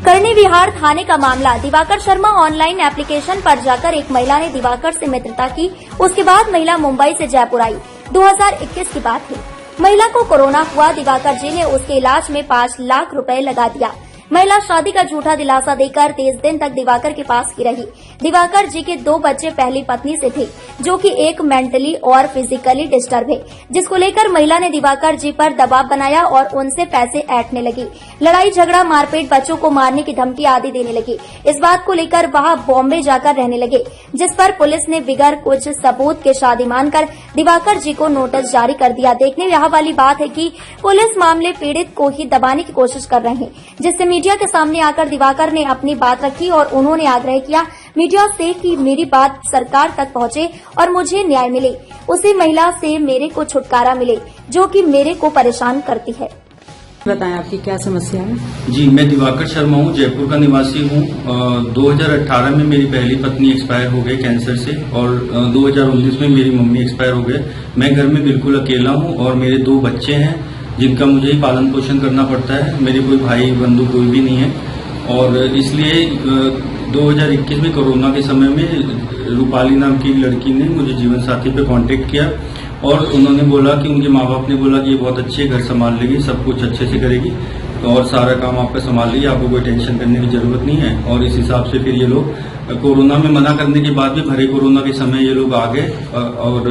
करनी विहार थाने का मामला। दिवाकर शर्मा ऑनलाइन एप्लीकेशन पर जाकर एक महिला ने दिवाकर से मित्रता की। उसके बाद महिला मुंबई से जयपुर आई। 2021 की बात है। महिला को कोरोना हुआ। दिवाकर जी ने उसके इलाज में 5 लाख रुपए लगा दिया। महिला शादी का झूठा दिलासा देकर 30 दिन तक दिवाकर के पास ही रही। दिवाकर जी के 2 बच्चे पहली पत्नी से थे, जो कि एक मेंटली और फिजिकली डिस्टर्ब है, जिसको लेकर महिला ने दिवाकर जी पर दबाव बनाया और उनसे पैसे ऐंठने लगी। लड़ाई झगड़ा, मारपीट, बच्चों को मारने की धमकी आदि देने लगी। इस बात को लेकर वह बॉम्बे जाकर रहने लगे, जिस पर पुलिस ने बिगैर कुछ सबूत के शादी मानकर दिवाकर जी को नोटिस जारी कर दिया। देखने यह वाली बात है कि पुलिस मामले पीड़ित को ही दबाने की कोशिश कर रहे हैं, जिससे मीडिया के सामने आकर दिवाकर ने अपनी बात रखी और उन्होंने आग्रह किया मीडिया से कि मेरी बात सरकार तक पहुंचे और मुझे न्याय मिले। उसी महिला से मेरे को छुटकारा मिले, जो कि मेरे को परेशान करती है। बताएं आपकी क्या समस्या है? जी, मैं दिवाकर शर्मा हूँ, जयपुर का निवासी हूँ। 2018 में मेरी पहली पत्नी एक्सपायर हो गई कैंसर से और 2019 में मेरी मम्मी एक्सपायर हो गए। मैं घर में बिल्कुल अकेला हूँ और मेरे 2 बच्चे हैं, जिनका मुझे ही पालन पोषण करना पड़ता है। मेरे कोई भाई बंधु कोई भी नहीं है और इसलिए 2021 में कोरोना के समय में रूपाली नाम की लड़की ने मुझे जीवन साथी पे कांटेक्ट किया और उन्होंने बोला कि उनके माँ बाप ने बोला कि ये बहुत अच्छी है, घर संभाल लेगी, सब कुछ अच्छे से करेगी और सारा काम आपका संभाल लेगी, आपको कोई टेंशन करने की जरूरत नहीं है। और इस हिसाब से फिर ये लोग कोरोना में मना करने के बाद भी भरे कोरोना के समय ये लोग आ गए और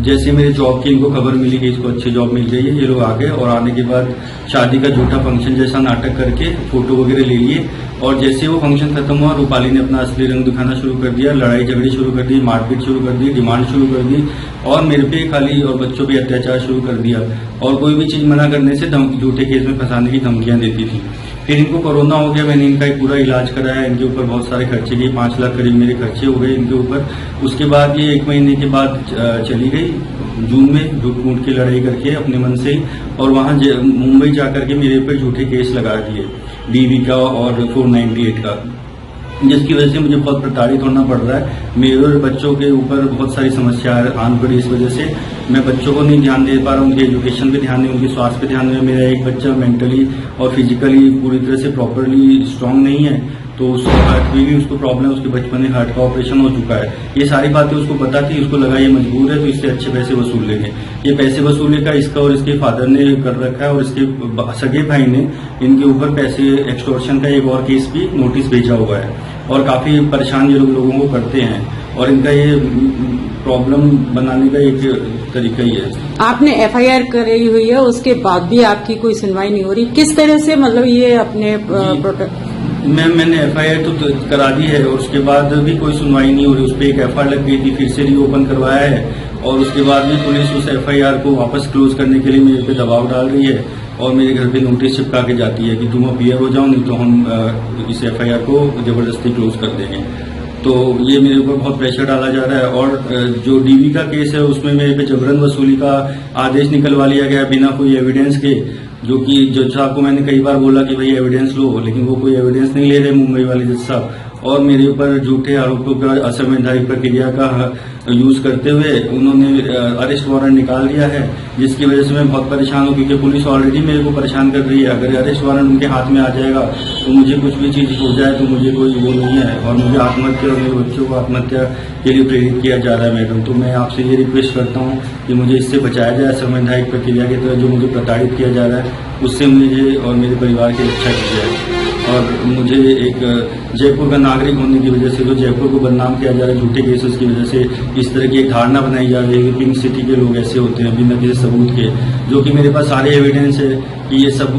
जैसे मेरे जॉब की इनको खबर मिली कि इसको अच्छी जॉब मिल गई है, ये लोग आ गए और आने के बाद शादी का झूठा फंक्शन जैसा नाटक करके फोटो वगैरह ले लिए और जैसे वो फंक्शन खत्म हुआ रूपाली ने अपना असली रंग दिखाना शुरू कर दिया, लड़ाई झगड़ी शुरू कर दी, मारपीट शुरू कर दी, डिमांड शुरू कर दी और मेरे पे खाली और बच्चों पे अत्याचार शुरू कर दिया और कोई भी चीज मना करने से झूठे केस में फंसाने की धमकियां देती थी। फिर इनको कोरोना हो गया, मैंने इनका पूरा इलाज कराया, इनके ऊपर बहुत सारे खर्चे किए, 5 लाख करीब मेरे खर्चे हो गए इनके ऊपर। उसके बाद ये 1 महीने के बाद चली गई जून में झूठ मूठ की लड़ाई करके अपने मन से ही और वहां मुंबई जाकर के मेरे ऊपर झूठे केस लगा दिए, डीवी का और 498 का, जिसकी वजह से मुझे बहुत प्रताड़ित होना पड़ रहा है। मेरे और बच्चों के ऊपर बहुत सारी समस्याएं आन पड़ी। इस वजह से मैं बच्चों को नहीं ध्यान दे पा रहा हूँ, उनके एजुकेशन पे ध्यान नहीं, उनके स्वास्थ्य पे ध्यान नहीं। मेरा एक बच्चा मेंटली और फिजिकली पूरी तरह से प्रॉपरली स्ट्रांग नहीं है, तो उसको हार्ट में भी उसको प्रॉब्लम है, उसके बचपन में हार्ट का ऑपरेशन हो चुका है। ये सारी बातें उसको पता थी, उसको लगा ये मजबूर है तो इससे अच्छे पैसे वसूल लेंगे। ये पैसे वसूलने का इसका और इसके फादर ने कर रखा है और इसके सगे भाई ने इनके ऊपर पैसे एक्सटॉर्शन का एक और केस भी नोटिस भेजा हुआ है और काफी परेशान ये लोगों को करते हैं और इनका ये प्रॉब्लम बनाने का एक तरीका ही है। आपने एफआईआर कराई हुई है, उसके बाद भी आपकी कोई सुनवाई नहीं हो रही, किस तरह से मतलब ये अपने मैंने एफआईआर तो करा दी है और उसके बाद भी कोई सुनवाई नहीं हो रही। उस पर एक एफआईआर लग गई थी, फिर से रीओपन करवाया है और उसके बाद भी पुलिस उस एफआईआर को वापस क्लोज करने के लिए मेरे पे दबाव डाल रही है और मेरे घर पे नोटिस चिपका के जाती है कि तुम अपीयर हो जाओ, नहीं तो हम इस एफआईआर को जबरदस्ती क्लोज कर देंगे। तो ये मेरे ऊपर बहुत प्रेशर डाला जा रहा है और जो डीवी का केस है उसमें मेरे पे जबरन वसूली का आदेश निकलवा लिया गया बिना कोई एविडेंस के, जो कि जज साहब को मैंने कई बार बोला कि भाई एविडेंस लो, लेकिन वो कोई एविडेंस नहीं ले रहे मुंबई वाले जज साहब और मेरे ऊपर झूठे आरोपों का असंवैधानिक प्रक्रिया का यूज करते हुए उन्होंने अरेस्ट वारंट निकाल दिया है, जिसकी वजह से मैं बहुत परेशान हूँ क्योंकि पुलिस ऑलरेडी मेरे को परेशान कर रही है। अगर अरेस्ट वारंट उनके हाथ में आ जाएगा तो मुझे कुछ भी चीज हो जाए तो मुझे कोई वो नहीं है और मुझे आत्महत्या और मेरे बच्चों को आत्महत्या के लिए प्रेरित किया जा रहा है। मैडम, तो मैं आपसे ये रिक्वेस्ट करता हूँ कि मुझे इससे बचाया जाए, असंवैधानिक प्रक्रिया की तरह जो मुझे प्रताड़ित किया जा रहा है उससे मुझे और मेरे परिवार की रक्षा की जाए। और मुझे एक जयपुर का नागरिक होने की वजह से जो जयपुर को बदनाम किया जा रहा है झूठे केसेस की वजह से, इस तरह की एक धारणा बनाई जा रही है कि पिंक सिटी के लोग ऐसे होते हैं बिना किसी सबूत के, जो कि मेरे पास सारे एविडेंस है कि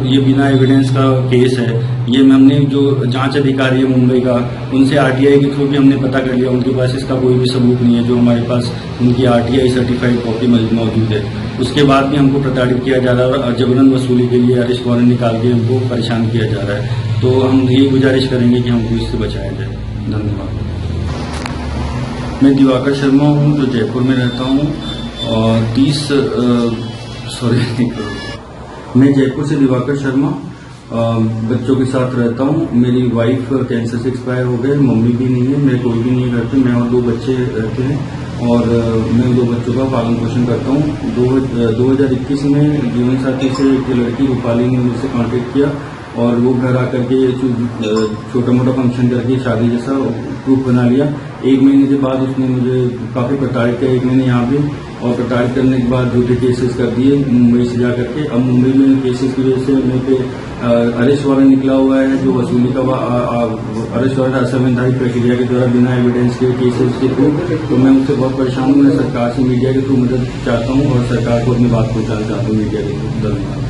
ये बिना एविडेंस का केस है। ये हमने जो जांच अधिकारी है मुंबई का, उनसे आरटीआई के थ्रू भी हमने पता कर लिया, उनके पास इसका कोई भी सबूत नहीं है, जो हमारे पास उनकी आरटीआई सर्टिफाइड कॉपी मौजूद है। उसके बाद भी हमको प्रताड़ित किया जा रहा है और जबरन वसूली के लिए अरेस्ट वारंट निकाल के हमको परेशान किया जा रहा है। तो हम यही गुजारिश करेंगे कि हमको इससे बचाया जाए। धन्यवाद। मैं दिवाकर शर्मा हूँ जो जयपुर में रहता हूँ और मैं जयपुर से दिवाकर शर्मा बच्चों के साथ रहता हूँ। मेरी वाइफ कैंसर से एक्सपायर हो गए, मम्मी भी नहीं है, मेरे कोई भी नहीं घर पे, मैं और 2 बच्चे रहते हैं और मैं 2 बच्चों का पालन पोषण करता हूँ। 2021 में जीवन साथी से एक लड़की रूपाली ने मुझसे कांटेक्ट किया और वो घर आकर के छोटा मोटा फंक्शन करके शादी जैसा प्रूफ बना लिया। 1 महीने के बाद उसने मुझे काफी प्रताड़ित किया, 1 महीने यहाँ पे, और प्रताड़ित करने के बाद झूठे केसेस कर दिए मुंबई से जा करके। अब मुंबई में केसेस की वजह से मेरे पे अरेस्ट वारंट निकला हुआ है, जो वसूली का अरेस्ट वारंट असंवैधानिक प्रक्रिया के द्वारा बिना एविडेंस के केसेस के थ्रू। तो मैं उससे बहुत परेशान हूँ। मैं सरकार से मीडिया के थ्रू मदद चाहता हूँ और सरकार को अपनी बात पहुंचाना चाहता हूँ मीडिया के थ्रू। धन्यवाद।